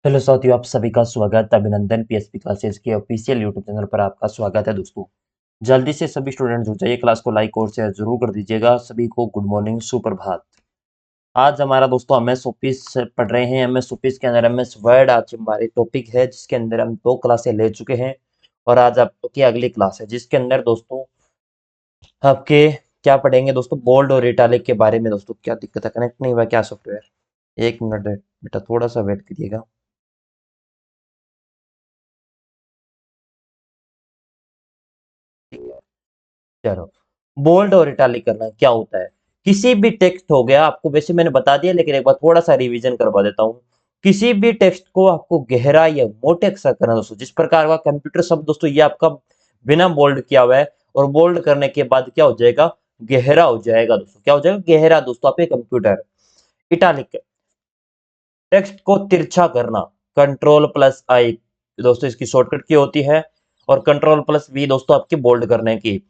Hello साथियों, आप सभी का स्वागत अभिनंदन पीएसपी क्लासेस के ऑफिशियल यूट्यूब चैनल पर आपका स्वागत है दोस्तों। जल्दी से सभी स्टूडेंट जुड़ जाइए, क्लास को लाइक और शेयर जरूर कर दीजिएगा। सभी को गुड मॉर्निंग, सुप्रभात। आज हमारा दोस्तों एमएस ऑफिस पढ़ रहे हैं। एमएस ऑफिस के अंदर एमएस वर्ड आज हमारे टॉपिक है, जिसके अंदर हम 2 क्लासें ले चुके हैं और आज आपकी अगली क्लास है, जिसके अंदर दोस्तों आपके क्या पढ़ेंगे दोस्तों, बोल्ड और इटालिक के बारे में। दोस्तों क्या दिक्कत है, कनेक्ट नहीं हुआ क्या सॉफ्टवेयर? 1 मिनट बेटा, थोड़ा सा वेट करिएगा। चलो, बोल्ड और इटालिक करना क्या होता है? किसी भी टेक्स्ट हो गया, आपको वैसे मैंने बता दिया, लेकिन एक बार थोड़ा सा रिवीजन करवा देता हूँ। किसी भी टेक्स्ट को आपको गहरा या मोटे अक्षर करना दोस्तों, जिस प्रकार का कंप्यूटर शब्द दोस्तों, ये आपका बिना बोल्ड किया हुआ है और बोल्ड करने के बाद क्या हो जाएगा, गहरा हो जाएगा दोस्तों। क्या हो जाएगा? गहरा दोस्तों, आपके कंप्यूटर। इटालिक, टेक्स्ट को तिरछा करना। कंट्रोल प्लस आई दोस्तों इसकी शॉर्टकट की होती है, और कंट्रोल प्लस वी दोस्तों आपकी बोल्ड करने की।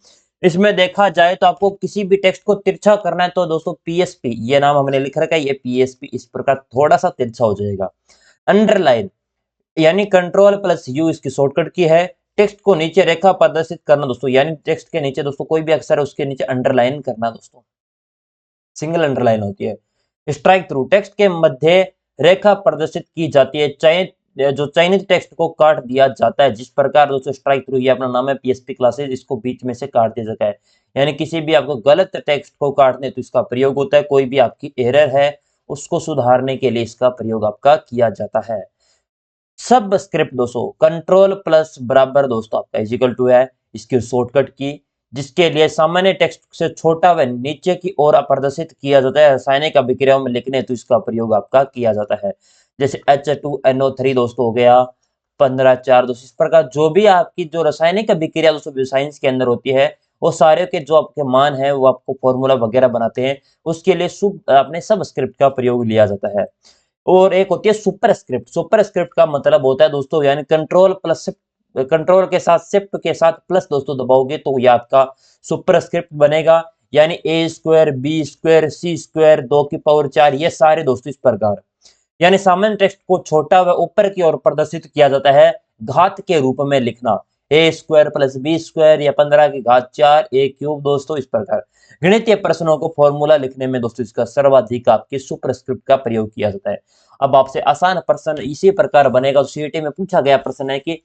इसमें देखा जाए तो आपको किसी भी टेक्स्ट को तिरछा करना है तो दोस्तों पीएसपी, ये नाम हमने लिख रखा है, ये पीएसपी इस प्रकार थोड़ा सा तिरछा हो जाएगा। अंडरलाइन यानी कंट्रोल प्लस यू इसकी शॉर्टकट की है। टेक्स्ट को नीचे रेखा प्रदर्शित करना दोस्तों, यानी टेक्स्ट के नीचे दोस्तों कोई भी अक्षर है उसके नीचे अंडरलाइन करना दोस्तों, सिंगल अंडरलाइन होती है। स्ट्राइक थ्रू, टेक्स्ट के मध्य रेखा प्रदर्शित की जाती है। चयनित टेक्स्ट को काट दिया जाता है, जिस प्रकार दोस्तों स्ट्राइक थ्रू, ये अपना नाम है पीएसपी क्लासेस, इसको बीच में से काट दिया जाता है। यानी किसी भी आपको गलत टेक्स्ट को काटने तो इसका प्रयोग होता है। कोई भी आपकी एरर है उसको सुधारने के लिए इसका प्रयोग आपका किया जाता है। सब स्क्रिप्ट दोस्तों, कंट्रोल प्लस बराबर दोस्तों आपका इजिकल टू है इसकी शॉर्टकट की, जिसके लिए सामान्य टेक्स्ट से छोटा व नीचे की ओर प्रदर्शित किया जाता है। रासायनिक अभिक्रियाओं में लिखने तो इसका प्रयोग आपका किया जाता है। जैसे H2NO3 दोस्तों हो गया, 15 4 दोस्तों, इस प्रकार जो भी आपकी जो रासायनिक अभिक्रिया दोस्तों साइंस के अंदर होती है, वो सारे के जो आपके मान है वो आपको फॉर्मूला वगैरह बनाते हैं, उसके लिए अपने सब स्क्रिप्ट का प्रयोग लिया जाता है। और एक होती है सुपर स्क्रिप्ट। सुपर स्क्रिप्ट का मतलब होता है दोस्तों, यानी कंट्रोल प्लस कंट्रोल के साथ शिफ्ट के साथ प्लस दोस्तों दबाओगे तो ये आपका सुपर स्क्रिप्ट बनेगा। यानी ए स्क्वायर, बी स्क्वायर, सी स्क्वायर, 2 की पावर 4, ये सारे दोस्तों इस प्रकार। यानी सामान्य टेक्स्ट को छोटा व ऊपर की ओर प्रदर्शित किया जाता है, घात के रूप में लिखना। ए स्क्वायर प्लस बी स्क्वायर या 15 की घात 4 ए क्यूब दोस्तों, इस प्रकार। गणितीय प्रश्नों को फॉर्मूला लिखने में दोस्तों इसका सर्वाधिक आपके सुपरस्क्रिप्ट का प्रयोग किया जाता है। अब आपसे आसान प्रश्न इसी प्रकार बनेगा। सीईटी में पूछा गया प्रश्न है कि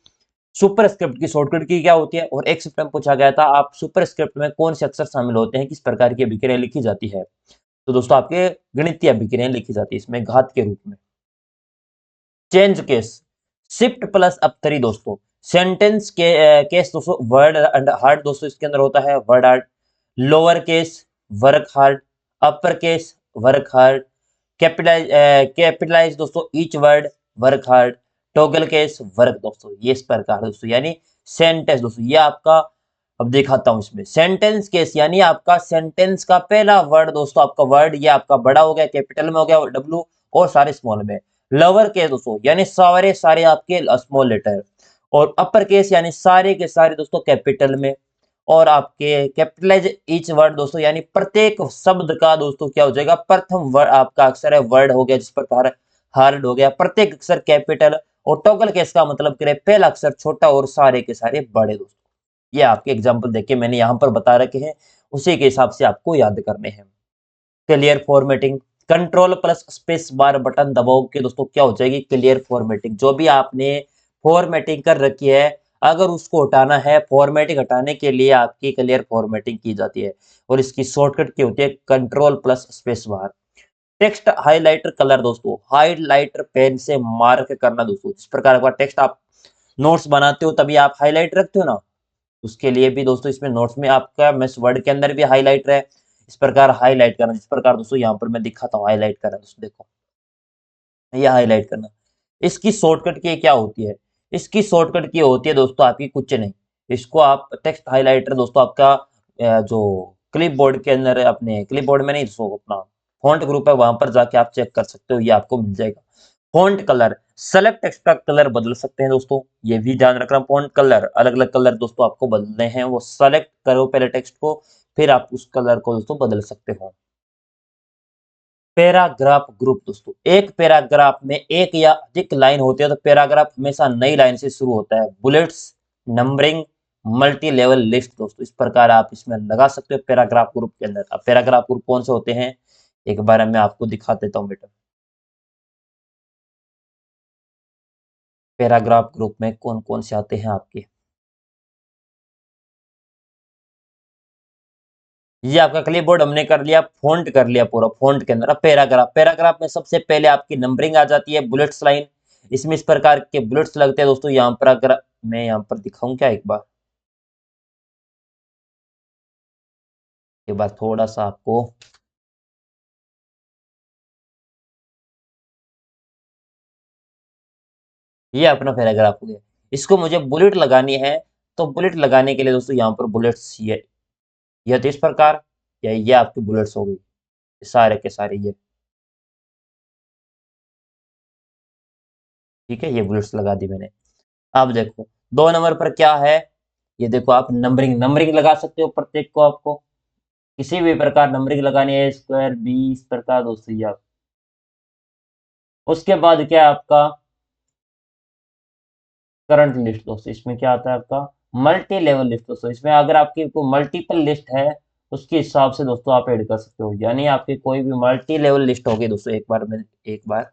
सुपरस्क्रिप्ट की शॉर्टकट की क्या होती है, और एक शिफ्ट में पूछा गया था आप सुपरस्क्रिप्ट में कौन से अक्षर शामिल होते हैं, किस प्रकार की अभिक्रिया लिखी जाती है। तो दोस्तों आपके गणितीय अभिक्रिया लिखी जाती है इसमें घात के रूप में। Change case, shift plus up 3 दोस्तों। सेंटेंस के केस दोस्तों, वर्ड एंड हार्ड दोस्तों इसके अंदर होता है, word hard. Lower case work hard, upper case work hard, capitalize दोस्तों each word work hard, toggle case work दोस्तों, ये इस प्रकार दोस्तों। यानी सेंटेंस दोस्तों, ये आपका अब दिखाता हूं इसमें। सेंटेंस केस यानी आपका सेंटेंस का पहला वर्ड दोस्तों, आपका वर्ड ये आपका बड़ा हो गया, कैपिटल में हो गया डब्ल्यू, और सारे स्मॉल में। लोअर केस दोस्तों यानी सारे सारे आपके स्मॉल लेटर, और अपर केस यानी सारे के सारे दोस्तों कैपिटल में। और आपके कैपिटलाइज ईच वर्ड दोस्तों, यानी प्रत्येक शब्द का दोस्तों क्या हो जाएगा, प्रथम वर्ड आपका अक्षर है वर्ड हो गया, जिस प्रकार हार्ड हो गया, प्रत्येक अक्षर कैपिटल। और टॉगल केस का मतलब करे पहला अक्षर छोटा और सारे के सारे बड़े दोस्तों। ये आपके एग्जाम्पल देख के मैंने यहाँ पर बता रखे हैं, उसी के हिसाब से आपको याद करने हैं। Clear formatting, control plus space bar button दबाओ के दोस्तों क्या हो जाएगी, क्लियर फॉर्मेटिंग। जो भी आपने फॉर्मेटिंग कर रखी है, अगर उसको हटाना है, फॉर्मेटिंग हटाने के लिए आपकी क्लियर फॉर्मेटिंग की जाती है, और इसकी शॉर्टकट की होती है control plus space bar. Text highlighter colour दोस्तों, हाइलाइटर पेन से मार्क करना दोस्तों। इस प्रकार का टेक्स्ट आप नोट्स बनाते हो तभी आप हाईलाइट रखते हो ना, उसके लिए भी दोस्तों इसमें नोट्स में आपका मिस वर्ड के अंदर भी हाईलाइटर है। इस प्रकार हाईलाइट करना, जिस प्रकार दोस्तों यहाँ पर मैं दिखाता हूँ हाईलाइट करना दोस्तों, देखो ये हाईलाइट करना। इसकी शॉर्टकट की क्या होती है? इसकी शॉर्टकट की होती है दोस्तों आपकी कुछ नहीं। इसको आप टेक्स्ट हाईलाइटर दोस्तों आपका जो क्लिप बोर्ड के अंदर, अपने क्लिप बोर्ड में नहीं दोस्तों, अपना फॉन्ट ग्रुप है वहां पर जाके आप चेक कर सकते हो, ये आपको मिल जाएगा। फॉन्ट कलर, सेलेक्ट टेक्स्ट का कलर बदल सकते हैं दोस्तों, ये भी ध्यान रखना। फॉन्ट कलर अलग अलग कलर दोस्तों आपको बदलने हैं, वो सेलेक्ट करो पहले टेक्स्ट को, फिर आप उस कलर को दोस्तों बदल सकते हो। पैराग्राफ ग्रुप दोस्तों, एक पैराग्राफ में एक या अधिक लाइन होती है तो पैराग्राफ हमेशा नई लाइन से शुरू होता है। Bullets, numbering, multi level list दोस्तों, इस प्रकार आप इसमें लगा सकते हो पैराग्राफ ग्रुप के अंदर। अब पैराग्राफ ग्रुप कौन से होते हैं, एक बार मैं आपको दिखा देता हूँ बेटा। पैराग्राफ ग्रुप में कौन कौन से आते हैं आपके, ये आपका क्लिपबोर्ड हमने कर लिया, फ़ॉन्ट कर लिया पूरा फ़ॉन्ट के अंदर। अब पैराग्राफ, पैराग्राफ में सबसे पहले आपकी नंबरिंग आ जाती है, बुलेट्स लाइन, इसमें इस प्रकार के बुलेट्स लगते हैं दोस्तों। यहाँ पर अगर मैं यहाँ पर दिखाऊं क्या, एक बार थोड़ा सा आपको, ये अपना पैराग्राफ हो गया। इसको मुझे बुलेट लगानी है, तो बुलेट लगाने के लिए दोस्तों यहाँ पर बुलेट्स, ये तो इस प्रकार, या ये आपकी बुलेट्स हो गई सारे के सारे ये, ठीक है, ये बुलेट्स लगा दी मैंने। अब देखो 2 नंबर पर क्या है, ये देखो आप नंबरिंग, नंबरिंग लगा सकते हो प्रत्येक को, आपको किसी भी प्रकार नंबरिंग लगानी है, स्क्वायर बी इस प्रकार दोस्तों ये आप। उसके बाद क्या है आपका करंट लिस्ट दोस्तों, इसमें क्या आता है आपका मल्टी लेवल लिस्ट दोस्तों। इसमें अगर आपकी कोई मल्टीपल लिस्ट है, उसके हिसाब से दोस्तों आप ऐड कर सकते हो, यानी आपकी कोई भी मल्टी लेवल लिस्ट होगी दोस्तों। एक बार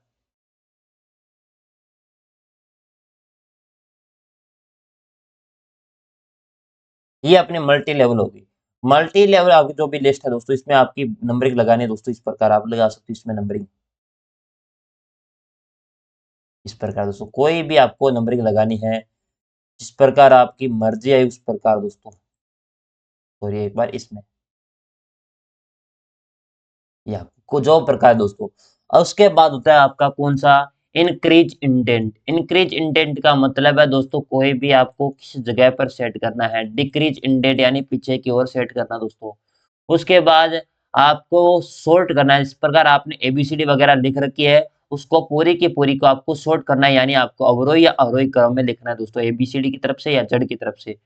ये अपनी मल्टी लेवल होगी। मल्टी लेवल आपकी जो भी लिस्ट है दोस्तों, इसमें आपकी नंबरिंग लगानी है दोस्तों, इस प्रकार आप लगा सकते हो इसमें नंबरिंग, इस प्रकार दोस्तों कोई भी आपको नंबरिंग लगानी है, जिस प्रकार आपकी मर्जी है उस प्रकार दोस्तों। और ये एक बार इसमें, या को जो प्रकार दोस्तों। और उसके बाद होता है आपका कौन सा, इंक्रीज इंडेंट। इंक्रीज इंडेंट का मतलब है दोस्तों कोई भी आपको किसी जगह पर सेट करना है। डिक्रीज इंडेंट यानी पीछे की ओर सेट करना दोस्तों। उसके बाद आपको सॉर्ट करना है, इस प्रकार आपने एबीसीडी वगैरह लिख रखी है, उसको पूरी की पूरी को आपको सॉर्ट करना है, यानी आपको अवरोही या आरोही क्रम में लिखना है दोस्तों, एबीसीडी की तरफ से या जेड की तरफ से।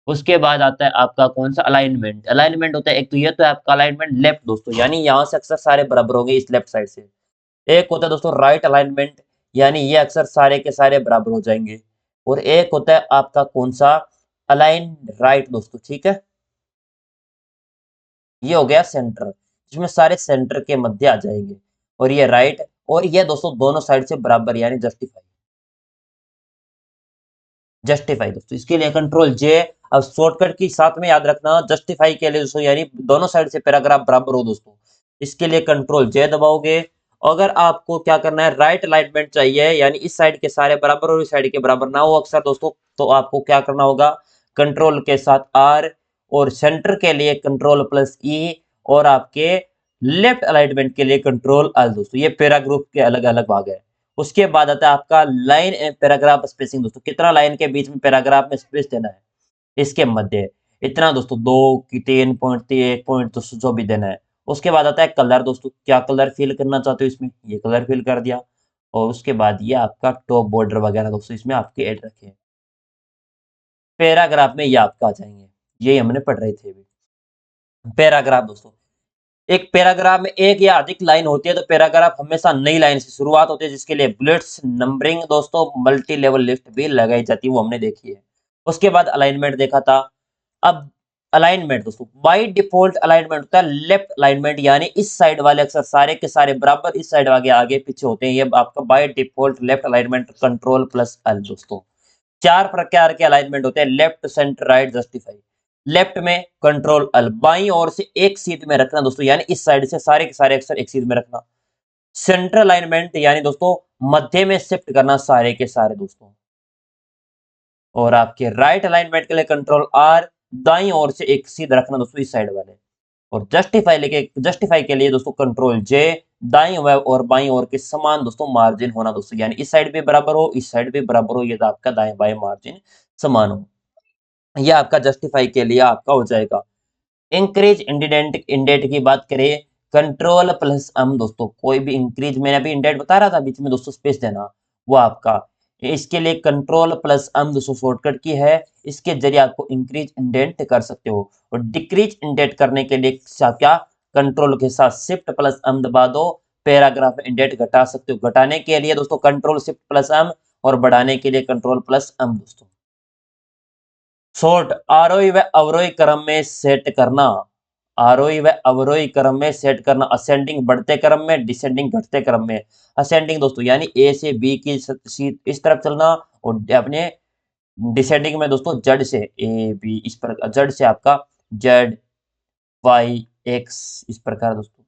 उसके बाद आता है आपका कौन सा, अलाइनमेंट। अलाइनमेंट होता है एक, तो ये तो है आपका अलाइनमेंट लेफ्ट दोस्तों, यानी यहाँ से अक्सर सारे बराबर होंगे इस लेफ्ट साइड से। एक होता है दोस्तों राइट अलाइनमेंट, यानी ये अक्सर सारे के सारे बराबर हो जाएंगे। और एक होता है आपका कौन सा, अलाइन राइट दोस्तों, ठीक है। ये हो गया सेंटर, जिसमें सारे सेंटर के मध्य आ जाएंगे। और ये राइट, और ये दोस्तों दोनों साइड से बराबर, यानी जस्टिफाई। जस्टिफाई दोस्तों, इसके लिए कंट्रोल जे। अब शॉर्टकट की साथ में याद रखना, जस्टिफाई के लिए दोस्तों, यानी दोनों साइड से पैराग्राफ बराबर हो दोस्तों, इसके लिए कंट्रोल जे दबाओगे। अगर आपको क्या करना है, राइट अलाइनमेंट चाहिए, यानी इस साइड के सारे बराबर और इस साइड के बराबर ना हो अक्सर दोस्तों, तो आपको क्या करना होगा, कंट्रोल के साथ आर, और सेंटर के लिए कंट्रोल प्लस ई, और आपके लेफ्ट अलाइनमेंट के लिए कंट्रोल एल दोस्तों। ये पैराग्राफ के अलग अलग भाग है। उसके बाद आता है आपका लाइन एंड पैराग्राफ स्पेसिंग दोस्तों, कितना लाइन के बीच में पैराग्राफ में स्पेस देना है, इसके मध्य इतना दोस्तों, 2 की 3 पॉइंट 1 पॉइंट दोस्तों जो भी देना है। उसके बाद आता है कलर दोस्तों, क्या कलर फिल करना चाहते हो इसमें, ये कलर फिल कर दिया। और उसके बाद ये आपका टॉप बॉर्डर वगैरह दोस्तों इसमें आपके ऐड रखे हैं। पैराग्राफ में ये आपका आ जाएंगे, यही हमने पढ़ रहे थे अभी। पैराग्राफ दोस्तों, एक पैराग्राफ में एक या अधिक लाइन होती है, तो पैराग्राफ हमेशा नई लाइन से शुरुआत होती है, जिसके लिए बुलेट्स, नंबरिंग दोस्तों, मल्टी लेवल लिस्ट भी लगाई जाती है, वो हमने देखी है। उसके बाद अलाइनमेंट देखा था। अब अलाइनमेंट दोस्तों, बाय डिफॉल्ट अलाइनमेंट होता है लेफ्ट अलाइनमेंट, यानी इस साइड वाले अक्सर सारे के सारे बराबर, इस साइड आगे आगे पीछे होते हैं, ये आपका by default left alignment, control plus L दोस्तों। 4 प्रकार के अलाइनमेंट होते हैं, left, centre, right, justify. Left में कंट्रोल अल, बाई ओर से एक सीध में रखना दोस्तों, यानी इस साइड से सारे के सारे अक्षर एक सीध में रखना। सेंट्रल अलाइनमेंट यानी दोस्तों मध्य में शिफ्ट करना सारे के सारे दोस्तों। और आपके राइट अलाइनमेंट के लिए कंट्रोल आर, दाई ओर से एक सीध रखना दोस्तों इस साइड वाले। और जस्टिफाई के लिए दोस्तों कंट्रोल जे, दाई और बाई ओर के समान दोस्तों मार्जिन होना दोस्तों, यानी इस साइड भी बराबर हो, इस साइड भी बराबर हो, ये तो आपका दाएं बाएं मार्जिन समान हो। ये आपका जस्टिफाई के लिए आपका हो जाएगा। इंक्रीज इंडेंट, इंडेंट की बात करें, कंट्रोल प्लस एम दोस्तों, कोई भी इंक्रीज, मैंने अभी इंडेंट बता रहा था बीच में दोस्तों स्पेस देना, वो आपका, इसके लिए कंट्रोल प्लस एम दोस्तों शॉर्टकट की है, इसके जरिए आपको इंक्रीज इंडेंट कर सकते हो। और डिक्रीज इंडेंट करने के लिए क्या, कंट्रोल के साथ शिफ्ट प्लस एम दबा दो, पैराग्राफ इंडेंट घटा सकते हो। घटाने के लिए दोस्तों कंट्रोल शिफ्ट प्लस एम और बढ़ाने के लिए कंट्रोल प्लस एम दोस्तों। शॉर्ट आरोही व अवरोही क्रम में सेट करना। आरोही व अवरोही क्रम में सेट करना। असेंडिंग बढ़ते क्रम में, डिसेंडिंग घटते क्रम में। असेंडिंग दोस्तों यानी ए से बी की इस तरफ चलना, और अपने डिसेंडिंग में दोस्तों जेड से ए बी, इस पर जेड से आपका जेड वाई एक्स, इस प्रकार दोस्तों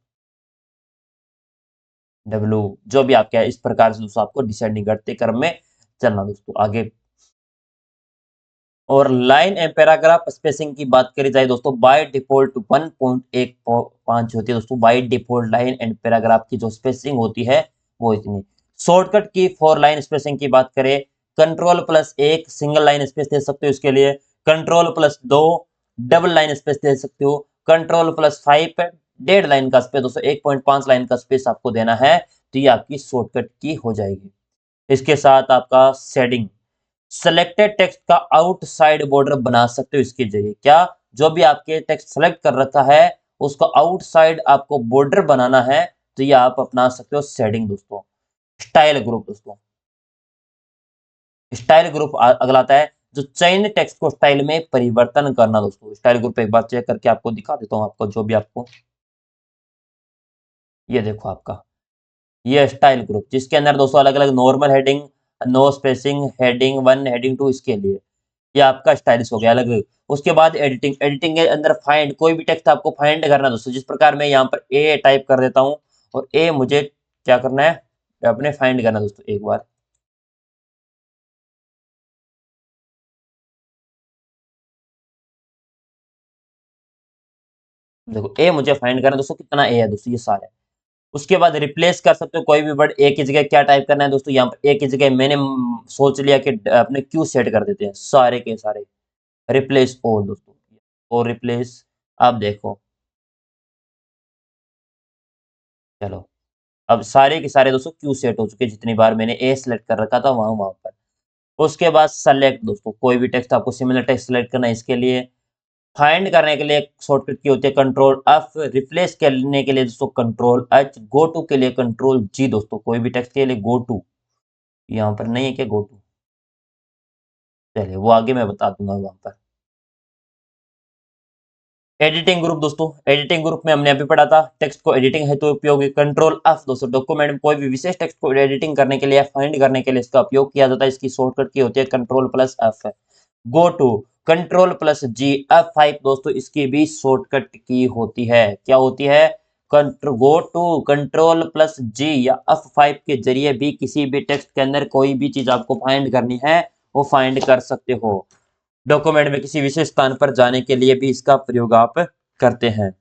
डब्ल्यू, जो भी आपके इस प्रकार से दोस्तों आपको डिसेंडिंग घटते क्रम में चलना दोस्तों आगे। और लाइन एंड पैराग्राफ स्पेसिंग की बात करी जाए दोस्तों, बाय डिफॉल्ट 1.15 होती है दोस्तों। By default line and paragraph की जो स्पेसिंग होती है वो इतनी। शॉर्टकट की फॉर लाइन स्पेसिंग की बात करें, कंट्रोल प्लस एक सिंगल लाइन स्पेस दे सकते हो इसके लिए, कंट्रोल प्लस दो डबल लाइन स्पेस दे सकते हो, कंट्रोल प्लस 5 डेढ़ लाइन का स्पेस दोस्तों, 1.5 लाइन का स्पेस आपको देना है, तो ये आपकी शॉर्टकट की हो जाएगी। इसके साथ आपका शेडिंग, सेलेक्टेड टेक्स्ट का आउटसाइड बॉर्डर बना सकते हो इसके जरिए। क्या, जो भी आपके टेक्स्ट सेलेक्ट कर रखा है उसको आउटसाइड आपको बॉर्डर बनाना है, तो ये आप अपना सकते हो शेडिंग दोस्तों। स्टाइल ग्रुप दोस्तों, स्टाइल ग्रुप अगला आता है जो चयनित टेक्स्ट को स्टाइल में परिवर्तन करना दोस्तों। स्टाइल ग्रुप एक बार चेक करके आपको दिखा देता हूं, आपको जो भी आपको, ये देखो आपका ये स्टाइल ग्रुप, जिसके अंदर दोस्तों अलग अलग normal heading, no spacing, heading one, heading two, इसके लिए ये आपका स्टाइलिश हो गया अलग अलग। उसके बाद एडिटिंग, एडिटिंग के अंदर फाइंड, कोई भी टेक्स्ट आपको फाइंड करना है दोस्तों, जिस प्रकार मैं यहाँ पर ए टाइप कर देता हूँ और ए मुझे क्या करना है, अपने फाइंड करना है दोस्तों। एक बार देखो ए मुझे फाइंड करना है दोस्तों, कितना ए है दोस्तों, ये सारे। उसके बाद रिप्लेस कर सकते हो कोई भी वर्ड, ए की जगह क्या टाइप करना है दोस्तों, यहाँ पर ए की जगह मैंने सोच लिया कि अपने क्यू सेट कर देते हैं सारे के सारे, रिप्लेस ऑल दोस्तों, और रिप्लेस, आप देखो, चलो अब सारे के सारे दोस्तों क्यू सेट हो चुके हैं, जितनी बार मैंने ए सेलेक्ट कर रखा था वहां वहां पर। उसके बाद सेलेक्ट दोस्तों, कोई भी टेक्स्ट आपको सिमिलर टेक्स्ट सेलेक्ट करना है, इसके लिए फाइंड करने के लिए शॉर्टकट की होती है कंट्रोल एफ, रिप्लेस करने के लिए दोस्तों कंट्रोल एच, गो टू के लिए कंट्रोल जी दोस्तों, कोई भी टेक्स्ट के लिए गो टू, यहाँ पर नहीं है क्या गो टू, चलिए वो आगे मैं बता दूंगा वहां पर। एडिटिंग ग्रुप दोस्तों, एडिटिंग ग्रुप में हमने अभी पढ़ा था टेक्स्ट को एडिटिंग है तो उपयोगी कंट्रोल एफ दोस्तों, डॉक्यूमेंट में कोई भी विशेष टेक्स्ट को एडिटिंग करने के लिए, फाइंड करने के लिए इसका उपयोग किया जाता है। इसकी शॉर्टकट की होती है कंट्रोल प्लस एफ है। Go to control plus G, F5 दोस्तों इसकी भी शॉर्टकट की होती है। क्या होती है, गो टू कंट्रोल प्लस जी या F5 के जरिए भी किसी भी टेक्स्ट के अंदर कोई भी चीज आपको फाइंड करनी है वो फाइंड कर सकते हो। डॉक्यूमेंट में किसी विशेष स्थान पर जाने के लिए भी इसका प्रयोग आप करते हैं।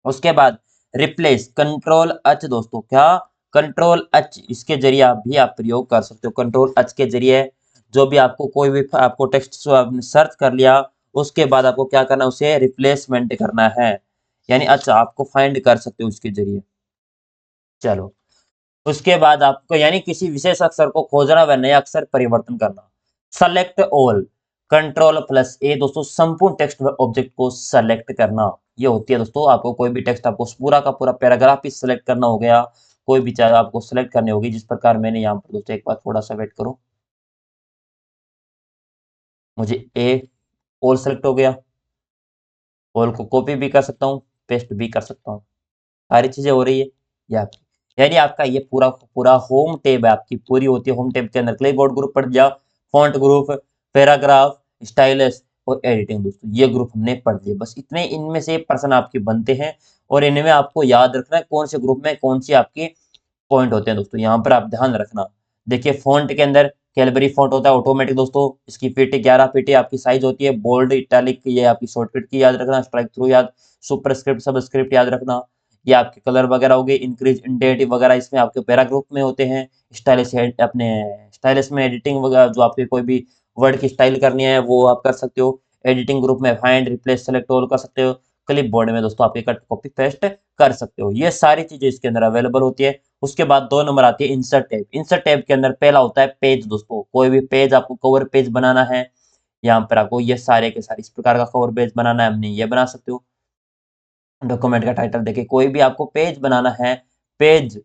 उसके बाद रिप्लेस कंट्रोल एच दोस्तों, क्या, कंट्रोल एच, इसके जरिए आप भी आप प्रयोग कर सकते हो। कंट्रोल एच के जरिए जो भी आपको कोई भी आपको टेक्स्ट सर्च कर लिया, उसके बाद आपको क्या करना है, उसे रिप्लेसमेंट करना है, यानी अच्छा आपको फाइंड कर सकते हो उसके जरिए। चलो उसके बाद आपको यानी किसी विशेष अक्षर को खोजना व नया अक्षर परिवर्तन करना। सेलेक्ट ऑल कंट्रोल प्लस ए दोस्तों, संपूर्ण टेक्स्ट व ऑब्जेक्ट को सेलेक्ट करना, ये होती है दोस्तों। आपको कोई भी टेक्स्ट आपको पूरा का पूरा पैराग्राफ ही सेलेक्ट करना हो गया, कोई भी चाहे आपको सेलेक्ट करनी होगी, जिस प्रकार मैंने यहाँ पर दोस्तों, एक बार थोड़ा सा वेट करो, मुझे ए ऑल सेलेक्ट हो गया, ऑल को कॉपी भी कर सकता हूँ, पेस्ट भी कर सकता हूँ, सारी चीजें हो रही है ये आपकी। यानी आपका ये पूरा पूरा होम टेब है, आपकी पूरी होती है। होम टेब के अंदर क्लिपबोर्ड ग्रुप पढ़ लिया, फॉन्ट ग्रुप, पैराग्राफ, स्टाइलस और एडिटिंग दोस्तों, ये ग्रुप हमने पढ़ लिए। बस इतने इनमें से पर्सन आपके बनते हैं, और इनमें आपको याद रखना है कौन से ग्रुप में कौन सी आपकी पॉइंट होते हैं दोस्तों। यहाँ पर आप ध्यान रखना, देखिए फॉन्ट के अंदर कैलबरी फॉन्ट होता है ऑटोमेटिक दोस्तों, इसकी फीट 11 फीट आपकी साइज होती है। बोल्ड, इटैलिक, ये आपकी शॉर्टकट की याद रखना, स्ट्राइक थ्रू याद, सुपरस्क्रिप्ट, सबस्क्रिप्ट याद रखना, ये आपके कलर वगैरह हो गए, इंक्रीज, इंडेटिव वगैरह इसमें आपके पैराग्रुप में होते हैं। स्टाइलिश अपने स्टाइलिश में एडिटिंग वगैरह, जो आपके कोई भी वर्ड की स्टाइल करनी है वो आप कर सकते हो। एडिटिंग ग्रुप में फाइंड, रिप्लेस, सेलेक्ट ऑल कर सकते हो। क्लिप बोर्ड में दोस्तों आपके कट, कॉपी, पेस्ट कर सकते हो। ये सारी चीजें इसके अंदर अवेलेबल होती है। उसके बाद 2 नंबर आती है इंसर्ट टैब। इंसर्ट टैब के अंदर पहला होता है पेज दोस्तों, कोई भी पेज आपको कवर पेज बनाना है, यहाँ पर आपको ये सारे के सारे इस प्रकार का कवर पेज बनाना है, हमने ये बना सकते हो। डॉक्यूमेंट का टाइटल देखिए, कोई भी आपको पेज बनाना है, पेज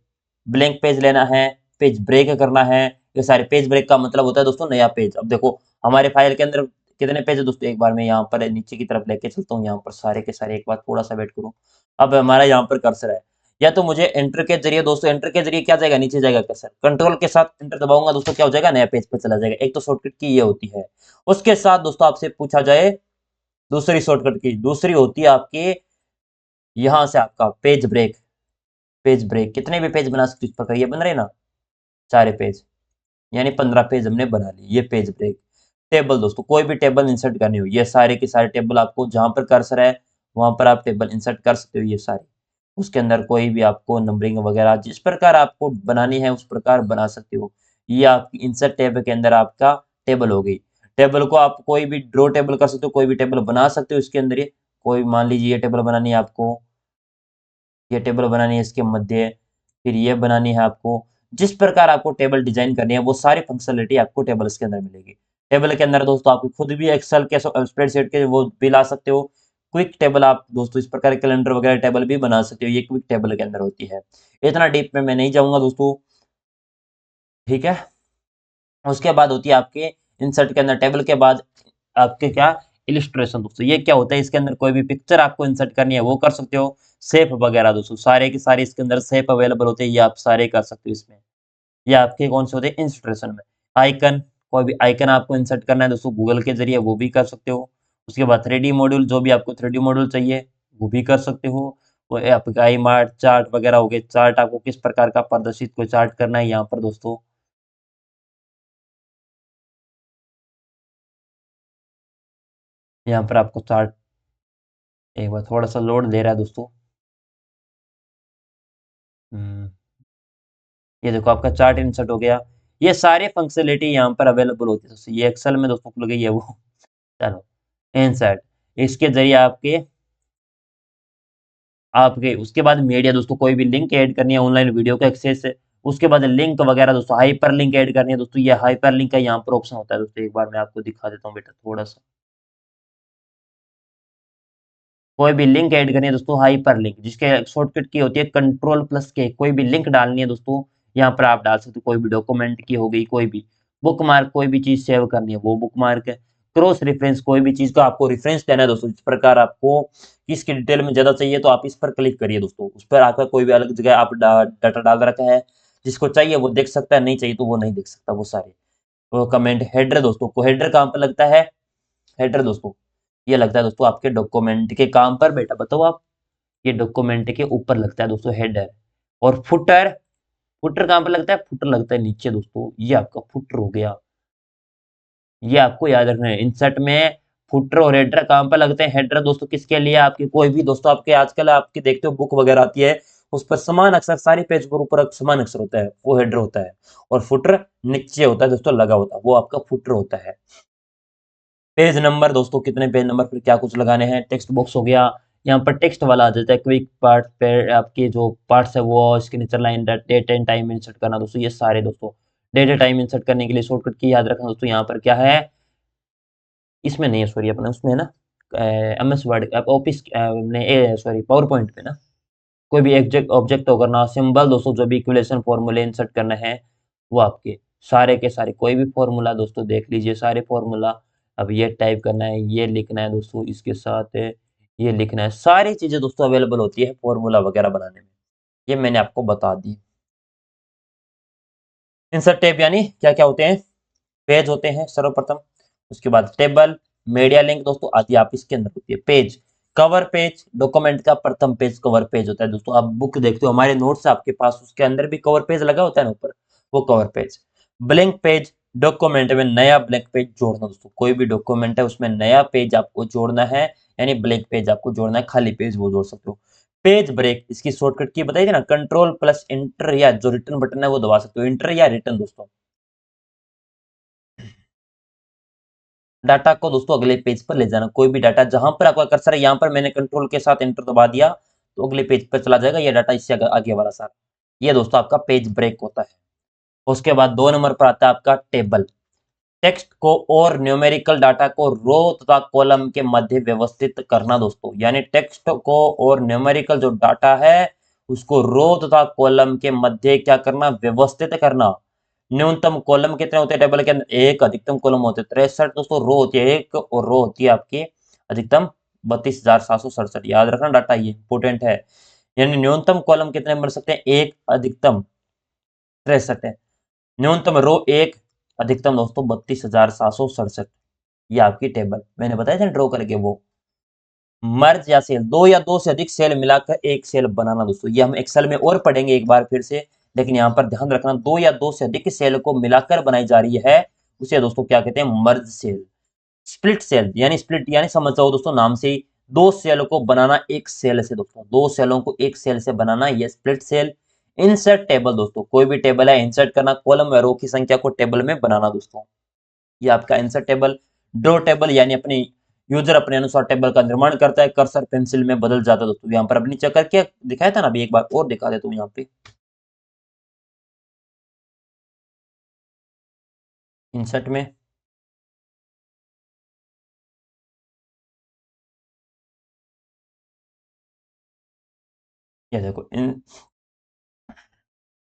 ब्लैंक पेज लेना है, पेज ब्रेक करना है, ये सारे पेज ब्रेक का मतलब होता है दोस्तों नया पेज। अब देखो हमारे फाइल के अंदर कितने पेज है दोस्तों, एक बार मैं यहाँ पर नीचे की तरफ लेके चलता हूँ, यहाँ पर सारे के सारे, एक बार थोड़ा सा वेट करो। अब हमारा यहाँ पर कर्सर है, या तो मुझे एंटर के जरिए दोस्तों, एंटर के जरिए क्या जाएगा, नीचे जाएगा कर्सर, कंट्रोल के साथ एंटर दबाऊंगा दोस्तों, क्या हो जाएगा, नया पेज पर चला जाएगा। एक तो शॉर्टकट की ये होती है। उसके साथ दोस्तों आपसे पूछा जाए दूसरी शॉर्टकट की, दूसरी होती है आपकी यहाँ से आपका पेज ब्रेक। पेज ब्रेक कितने भी पेज बना सकते हो इस प्रकार, ये बन रहे ना सारे पेज, यानी 15 पेज हमने बना लिए। ये पेज ब्रेक। टेबल दोस्तों, कोई भी टेबल इंसर्ट करनी हो, ये सारे के सारे टेबल आपको जहां पर कर्सर है वहां पर आप टेबल इंसर्ट कर सकते हो, ये सारे। उसके अंदर कोई भी आपको नंबरिंग वगैरह जिस प्रकार आपको बनानी है उस प्रकार बना सकते हो। ये आपकी इंसर्ट टैब के अंदर आपका टेबल हो गई। टेबल को आप कोई भी ड्रॉ टेबल कर सकते हो, कोई भी टेबल बना सकते हो इसके अंदर। ये कोई मान लीजिए ये टेबल बनानी है आपको, ये टेबल बनानी है इसके मध्य, फिर ये बनानी है आपको। जिस प्रकार आपको टेबल डिजाइन करनी है वो सारी फंक्शनलिटी आपको टेबल के अंदर मिलेगी। टेबल के अंदर दोस्तों आप खुद भी एक्सेल के स्प्रेडशीट के वो भी ला सकते हो। क्विक टेबल आप दोस्तों इस प्रकार कैलेंडर वगैरह टेबल भी बना सकते हो, ये क्विक टेबल के अंदर होती है। इतना डीप में मैं नहीं जाऊंगा दोस्तों, ठीक है। उसके बाद होती है आपके इंसर्ट के अंदर, टेबल के बाद आपके क्या, इलिस्ट्रेशन दोस्तों। ये क्या होता है, इसके अंदर कोई भी पिक्चर आपको इंसर्ट करनी है वो कर सकते हो। शेप वगैरह दोस्तों सारे के सारे इसके अंदर शेप अवेलेबल होते हैं, ये आप सारे कर सकते हो इसमें। ये आपके कौन से होते हैं, इंस्ट्रक्शन में। आइकन, कोई भी आइकन आपको इंसर्ट करना है दोस्तों गूगल के जरिए वो भी कर सकते हो। उसके बाद 3D मॉड्यूल, जो भी आपको 3D मॉड्यूल चाहिए वो भी कर सकते हो। वो आपका आई मार्ट चार्ट वगैरह हो गए, चार्ट आपको किस प्रकार का प्रदर्शित कोई चार्ट करना है यहाँ पर दोस्तों, यहाँ पर आपको चार्ट, एक बार थोड़ा सा लोड ले रहा है दोस्तों। हम्म, ये देखो आपका चार्ट इंसर्ट हो गया। ये सारी फंक्शनलिटी यहाँ पर अवेलेबल होती है दोस्तों, ये एक्सेल में दोस्तों खुल गई है वो। चलो, इंसर्ट, इसके जरिए आपके आपके उसके बाद मीडिया दोस्तों, कोई भी लिंक ऐड करनी है, ऑनलाइन वीडियो का एक्सेस है। उसके बाद लिंक वगैरह दोस्तों, हाइपर लिंक ऐड करनी है दोस्तों, ये हाइपर लिंक का यहाँ पर ऑप्शन होता है दोस्तों। एक बार मैं आपको दिखा देता हूँ बेटा थोड़ा सा। कोई भी लिंक ऐड करनी है दोस्तों, हाइपर लिंक, जिसके शॉर्टकट की होती है कंट्रोल प्लस के। कोई भी लिंक डालनी है दोस्तों, यहाँ पर आप डाल सकते हो। कोई भी डॉक्यूमेंट की हो गई, कोई भी बुक मार्क, कोई भी चीज सेव करनी है वो बुक मार्क है। क्रॉस रेफरेंस, कोई भी चीज का आपको रेफरेंस देना है दोस्तों, इस प्रकार आपको किसकी डिटेल में ज्यादा चाहिए तो आप इस पर क्लिक करिए दोस्तों। उस पर आपका कोई भी अलग जगह आप डाटा डाल रखा है, जिसको चाहिए वो देख सकता है, नहीं चाहिए तो वो नहीं देख सकता वो सारे। तो कमेंट हेडर दोस्तों, को हेडर कहाँ पर लगता है, हेडर दोस्तों ये लगता है दोस्तों आपके डॉक्यूमेंट के काम पर, बेटा बताओ आप। ये डॉक्यूमेंट के ऊपर लगता है दोस्तों हेडर। और फुटर, फुटर कहाँ पर लगता है, फुटर लगता है नीचे दोस्तों, ये आपका फुटर हो गया। ये आपको याद रखना है, इंसर्ट में फुटर और हेडर कहाँ पर लगते हैं। हेडर दोस्तों किसके लिए, आपकी कोई भी दोस्तों आपके आजकल आपकी देखते हो बुक वगैरह आती है, उस पर समान अक्षर सारे पेज पर ऊपर समान अक्षर होता है, वो हेडर होता है। और फुटर नीचे होता है दोस्तों लगा होता है, वो आपका फुटर होता है। पेज नंबर दोस्तों, कितने पेज नंबर पर क्या कुछ लगाने हैं। टेक्स्ट बॉक्स हो गया, यहाँ पर टेक्स्ट वाला आ जाता है। क्विक पार्ट पे आपके जो पार्ट्स है वो signature line, date and time insert करना दोस्तों, ये सारे दोस्तों। डेट एंड टाइम इंसर्ट करने के लिए शॉर्टकट की याद रखना दोस्तों, यहाँ पर क्या है, इसमें नहीं है सॉरी, अपने उसमें है ना एम एस वर्ड ऑफिस में, सॉरी पावर पॉइंट पे ना, कोई भी ऑब्जेक्ट ऑब्जेक्ट को करना, सिंबल दोस्तों जो भी इक्वेशन फॉर्मूले इंसर्ट करना है वो आपके सारे के सारे, कोई भी फॉर्मूला दोस्तों देख लीजिए सारे फॉर्मूला। अब ये टाइप करना है, ये लिखना है दोस्तों, इसके साथ ये लिखना है, सारी चीजें दोस्तों अवेलेबल होती है फॉर्मूला वगैरह बनाने में। ये मैंने आपको बता दी। इंसर्ट टैब यानी क्या क्या होते हैं, पेज होते हैं सर्वप्रथम, उसके बाद टेबल, मीडिया लिंक दोस्तों आदि आप इसके अंदर होती है। पेज, कवर पेज, डॉक्यूमेंट का प्रथम पेज कवर पेज होता है दोस्तों। आप बुक देखते हो हमारे नोट्स आपके पास, उसके अंदर भी कवर पेज लगा होता है ना ऊपर, वो cover page. Blank page, document में नया ब्लैंक पेज जोड़ना दोस्तों, कोई भी डॉक्यूमेंट है उसमें नया पेज आपको जोड़ना है, यानी ब्लैंक पेज आपको जोड़ना है, खाली पेज वो जोड़ सकते हो। पेज ब्रेक, इसकी शॉर्टकट की बताई थी ना, कंट्रोल प्लस इंटर या जो रिटर्न बटन है वो दबा सकते हो, इंटर या रिटर्न दोस्तों। डाटा को दोस्तों अगले पेज पर ले जाना, कोई भी डाटा जहां पर आपका कर्सर है, यहाँ पर मैंने कंट्रोल के साथ एंटर दबा दिया तो अगले पेज पर चला जाएगा, ये डाटा इससे आगे वाला सारा। ये दोस्तों आपका पेज ब्रेक होता है। उसके बाद 2 नंबर पर आता है आपका टेबल। टेक्स्ट को और न्यूमेरिकल डाटा को रो तथा कॉलम के मध्य व्यवस्थित करना दोस्तों, यानी टेक्स्ट को और न्यूमेरिकल जो डाटा है उसको रो तथा कॉलम के मध्य क्या करना, व्यवस्थित करना। न्यूनतम कॉलम कितने होते हैं टेबल के अंदर, एक। अधिकतम कॉलम होते हैं 63 दोस्तों, रो होती है एक और रो होती है आपकी अधिकतम 32,767। याद रखना डाटा, ये इंपोर्टेंट है। यानी न्यूनतम कॉलम कितने बन सकते हैं, एक, अधिकतम 63 है। न्यूनतम रो एक, अधिकतम दोस्तों 32,767। ये आपकी टेबल मैंने बताया था ड्रॉ करके। वो मर्ज या सेल, दो या दो से अधिक सेल मिलाकर एक सेल बनाना दोस्तों, ये हम एक्सेल में और पढ़ेंगे एक बार फिर से, लेकिन यहाँ पर ध्यान रखना, दो या दो से अधिक सेल को मिलाकर बनाई जा रही है, उसे दोस्तों क्या कहते हैं, मर्ज सेल। स्प्लिट सेल यानी स्प्लिट यानी समझ जाओ दोस्तों नाम से ही, दो सेल को बनाना एक सेल से दोस्तों, दो सेलों को एक सेल से बनाना, ये स्प्लिट सेल। इंसर्ट टेबल दोस्तों, कोई भी टेबल है इंसर्ट करना, कॉलम व रो की संख्या को टेबल में बनाना दोस्तों, ये आपका इंसर्ट टेबल। ड्रॉ टेबल यानी अपनी यूजर अपने अनुसार टेबल का निर्माण करता है, कर्सर पेंसिल में बदल जाता है दोस्तों। यहाँ पर अब नीचे करके दिखाया था ना, अभी एक बार और दिखा देता हूँ यहाँ पे, इंसर्ट में ये देखो इन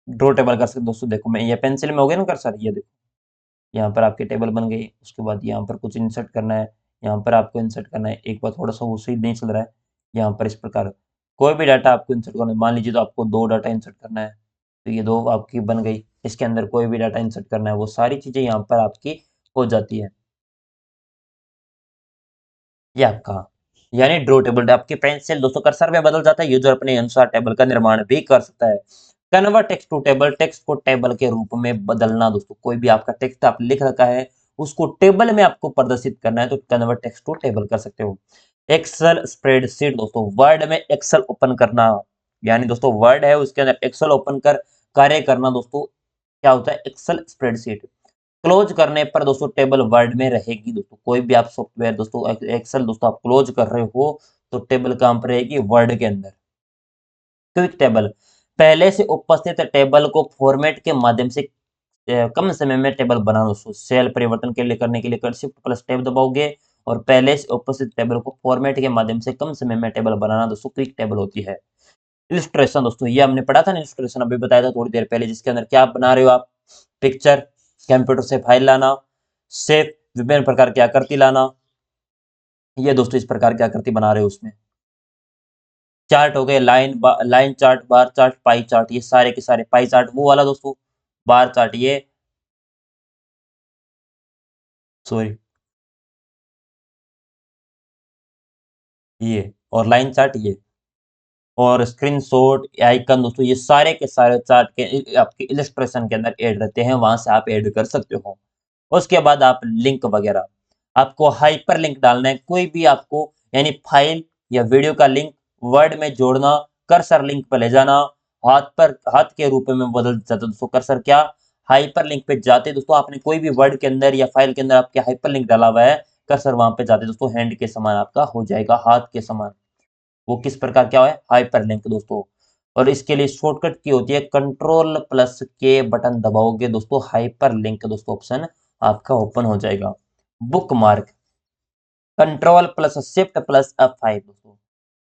ड्रॉ टेबल कर सकते दोस्तों। देखो मैं ये पेंसिल में हो गया ना कर्सर, ये देखो यहाँ पर आपकी टेबल बन गई। उसके बाद यहाँ पर कुछ इंसर्ट करना है, यहाँ पर आपको इंसर्ट करना है। एक बार थोड़ा सा वो सही नहीं चल रहा है, यहाँ पर इस प्रकार कोई भी डाटा आपको इंसर्ट करना है, मान लीजिए तो आपको दो डाटा इंसर्ट करना है, तो ये दो आपकी बन गई। इसके अंदर कोई भी डाटा इंसर्ट करना है, वो सारी चीजें यहाँ पर आपकी हो जाती है। ये आपका यानी ड्रॉ टेबल, आपके पेंसिल दोस्तों कर्सर में बदल जाता है, यूजर अपने अनुसार टेबल का निर्माण भी कर सकता है। Convert text to table, text को टेबल के रूप में बदलना दोस्तों, कोई भी आपका टेक्स्ट आप लिख रखा है, उसको टेबल में आपको प्रदर्शित करना है, तो कन्वर्ट टेक्स्ट टू टेबल कर सकते हो। एक्सेल स्प्रेडशीट दोस्तों, वर्ड में एक्सेल ओपन करना, यानी दोस्तों वर्ड है उसके अंदर एक्सेल ओपन कर कार्य करना दोस्तों, क्या होता है एक्सेल स्प्रेडशीट। क्लोज करने पर दोस्तों टेबल वर्ड में रहेगी दोस्तों, कोई भी आप सॉफ्टवेयर दोस्तों एक्सेल दोस्तों आप क्लोज कर रहे हो तो टेबल कहां पर रहेगी, वर्ड के अंदर। क्विक टेबल, पहले से उपस्थित टेबल को फॉर्मेट के माध्यम से कम समय में टेबल बनाना दोस्तों। सेल परिवर्तन के लिए करने के लिए शिफ्ट प्लस टेब दबाओगे और पहले से उपस्थित टेबल को फॉर्मेट के माध्यम से कम समय में टेबल बनाना दोस्तों क्विक टेबल होती है। इलिस्ट्रेशन दोस्तों, ये हमने पढ़ा था ना, इलिस्ट्रेशन अभी बताया था थोड़ी देर पहले, जिसके अंदर क्या बना रहे हो आप, पिक्चर, कंप्यूटर से फाइल लाना, शेप, विभिन्न प्रकार की आकृति लाना, ये दोस्तों इस प्रकार की आकृति बना रहे हो उसमें। चार्ट हो गए, line chart, bar chart, pie chart, ये सारे के सारे, पाई चार्ट वो वाला दोस्तों, बार चार्ट ये, सॉरी ये, और लाइन चार्ट ये, और स्क्रीनशॉट, आइकन दोस्तों, ये सारे के सारे चार्ट के आपके इलस्ट्रेशन के अंदर ऐड रहते हैं, वहां से आप ऐड कर सकते हो। उसके बाद आप लिंक वगैरह, आपको हाइपर लिंक डालना है, कोई भी आपको यानी फाइल या वीडियो का लिंक वर्ड में जोड़ना, कर्सर लिंक पर ले जाना, हाथ के रूप में बदल जाता है दोस्तों कर्सर, क्या हाइपर लिंक पे जाते दोस्तों, आपने कोई भी वर्ड के अंदर या फाइल के अंदर आपके हाइपर लिंक डाला हुआ है, कर्सर वहां पे जाते दोस्तों हैंड के समान आपका हो जाएगा, हाथ के समान। वो किस प्रकार क्या है, हाइपर लिंक दोस्तों। और इसके लिए शॉर्टकट की होती है कंट्रोल प्लस के बटन दबाओगे दोस्तों, हाइपर लिंक दोस्तों ऑप्शन आपका ओपन हो जाएगा। Book mark, control plus shift plus F5 दोस्तों,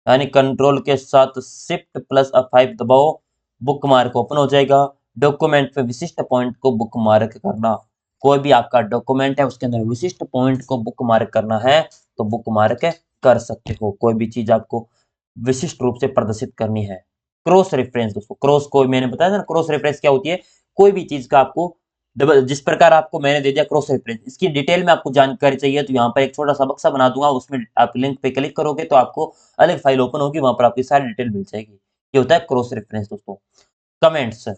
यानी कंट्रोल के साथ शिफ्ट प्लस F5 दबाओ, बुक मार्क ओपन हो जाएगा। डॉक्यूमेंट पे विशिष्ट पॉइंट को बुक मार्क करना, कोई भी आपका डॉक्यूमेंट है उसके अंदर विशिष्ट पॉइंट को बुक मार्क करना है तो बुक मार्क कर सकते हो, कोई भी चीज आपको विशिष्ट रूप से प्रदर्शित करनी है। क्रॉस रेफरेंस दोस्तों, क्रॉस को मैंने बताया था ना, क्रॉस रेफरेंस क्या होती है, कोई भी चीज का आपको डबल, जिस प्रकार आपको मैंने दे दिया क्रॉस रेफरेंस, इसकी डिटेल में आपको जानकारी चाहिए तो यहाँ पर एक छोटा सा बक्सा बना दूंगा, उसमें आप लिंक पे क्लिक करोगे तो आपको अलग फाइल ओपन होगी, वहां पर आपकी सारी डिटेल मिल जाएगी। ये होता है क्रॉस रेफरेंस दोस्तों। कमेंट्स,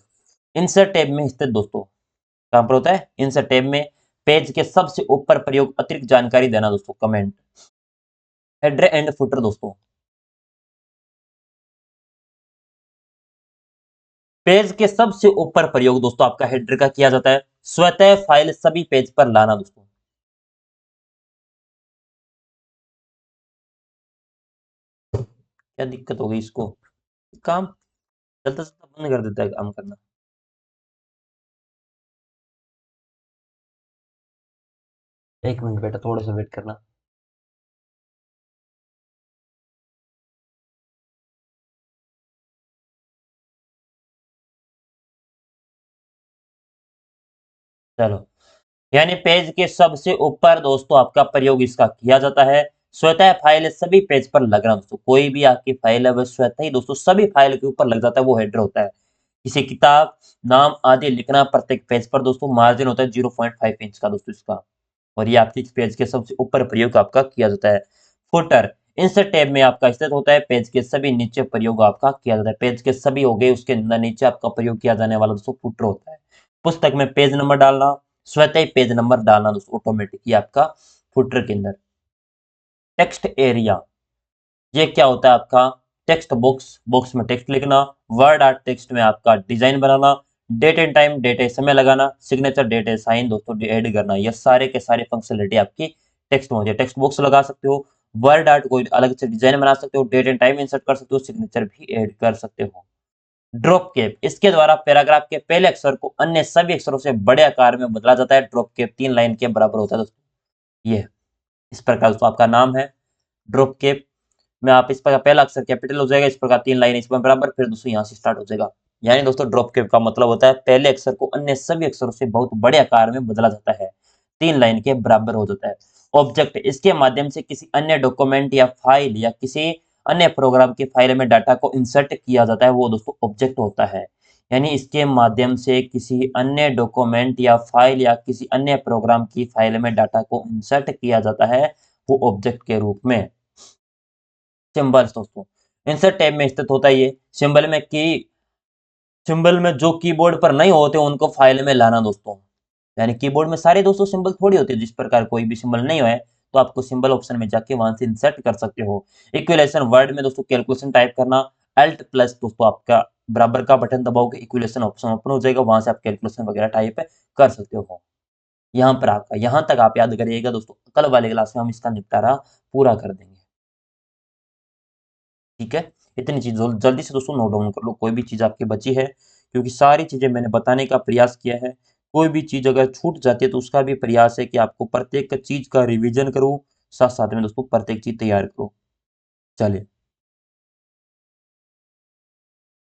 इंसर्ट टैब में स्थित दोस्तों, कहां पर होता है, इंसर्ट टैब में, पेज के सबसे ऊपर प्रयोग अतिरिक्त जानकारी देना दोस्तों, कमेंट। हेडर एंड फुटर दोस्तों, पेज के सबसे ऊपर प्रयोग दोस्तों आपका हेडर का किया जाता है, स्वतः फाइल सभी पेज पर लाना दोस्तों। क्या दिक्कत हो गई इसको, काम चलता चलता बंद कर देता है काम करना। एक मिनट बेटा, थोड़ा सा वेट करना। चलो, यानी पेज के सबसे ऊपर दोस्तों आपका प्रयोग इसका किया जाता है। स्वतः फाइल सभी पेज पर लग रहा है दोस्तों, कोई भी आपकी फाइल है वह स्वतः ही दोस्तों सभी फाइल के ऊपर लग जाता है, वो हेडर होता है। किसी किताब, नाम आदि लिखना प्रत्येक पेज पर दोस्तों मार्जिन होता है 0.5 इंच का दोस्तों इसका, और ये आपकी पेज के सबसे ऊपर प्रयोग आपका किया जाता है। फुटर इंसर्ट टैब में आपका स्थित होता है, पेज के सभी नीचे प्रयोग आपका किया जाता है। पेज के सभी हो गए, उसके अंदर नीचे आपका प्रयोग किया जाने वाला दोस्तों फुटर होता है। पुस्तक में पेज नंबर डालना, स्वतः ही पेज नंबर डालना दोस्तों ऑटोमेटिक, ये आपका फुटर के अंदर। टेक्स्ट एरिया, ये क्या होता है आपका टेक्स्ट बॉक्स, बॉक्स में टेक्स्ट लिखना, वर्ड आर्ट टेक्स्ट में आपका डिजाइन बनाना, डेट एंड टाइम डेट ए समय लगाना, सिग्नेचर डेट ए साइन दोस्तों ऐड करना, ये सारे के सारे फंक्शनलिटी आपकी टेक्स्ट में होती है। टेक्स्ट बॉक्स लगा सकते हो, वर्ड आर्ट कोई अलग से डिजाइन बना सकते हो, डेट एंड टाइम इंसर्ट कर सकते हो, सिग्नेचर भी ऐड कर सकते हो। ड्रॉप कैप, इसके द्वारा पैराग्राफ के पहले अक्षर को अन्य सभी अक्षरों से बड़े आकार में बदला जाता है। ड्रॉप कैप 3 लाइन के बराबर होता है दोस्तों। ये इस प्रकार दोस्तों आपका नाम है ड्रॉप कैप में, आप इस प्रकार पहला अक्षर कैपिटल हो जाएगा, इस प्रकार 3 लाइन इसमें बराबर, फिर दोस्तों यहाँ से स्टार्ट हो जाएगा। यानी दोस्तों ड्रॉप कैप का मतलब होता है पहले अक्षर को अन्य सभी अक्षरों से बहुत बड़े आकार में बदला जाता है, 3 लाइन के बराबर हो जाता है। ऑब्जेक्ट, इसके माध्यम से किसी अन्य डॉक्यूमेंट या फाइल या किसी अन्य प्रोग्राम की फाइल में डाटा को इंसर्ट किया जाता है, वो दोस्तों ऑब्जेक्ट होता है। यानी इसके माध्यम से किसी अन्य डॉक्यूमेंट या फाइल या किसी अन्य प्रोग्राम की फाइल में डाटा को इंसर्ट किया जाता है, वो ऑब्जेक्ट के रूप में। सिंबल्स दोस्तों, इंसर्ट टैब में स्थित होता है ये। सिंबल में जो कीबोर्ड पर नहीं होते उनको फाइल में लाना दोस्तों। यानी कीबोर्ड में सारे दोस्तों सिंबल थोड़ी होते हैं, जिस प्रकार कोई भी सिंबल नहीं है तो आपको सिंबल ऑप्शन में जाके वहां से इंसर्ट कर सकते हो। इक्विलेशन, वर्ड में दोस्तों कैलकुलेशन टाइप करना, अल्ट प्लस दोस्तों आपका बराबर का बटन दबाओगे, इक्विलेशन ऑप्शन ओपन हो जाएगा, वहां से आप कैलकुलेशन वगैरह टाइप कर सकते हो। यहाँ पर आपका, यहाँ तक आप याद करिएगा दोस्तों, कल वाले क्लास में हम इसका निपटारा पूरा कर देंगे। ठीक है, इतनी चीज जल्दी से दोस्तों नोट डाउन कर लो, कोई भी चीज आपकी बची है, क्योंकि सारी चीजें मैंने बताने का प्रयास किया है। कोई भी चीज अगर छूट जाती है तो उसका भी प्रयास है कि आपको प्रत्येक चीज का रिवीजन करो, साथ साथ में दोस्तों प्रत्येक चीज तैयार करो। चलिए।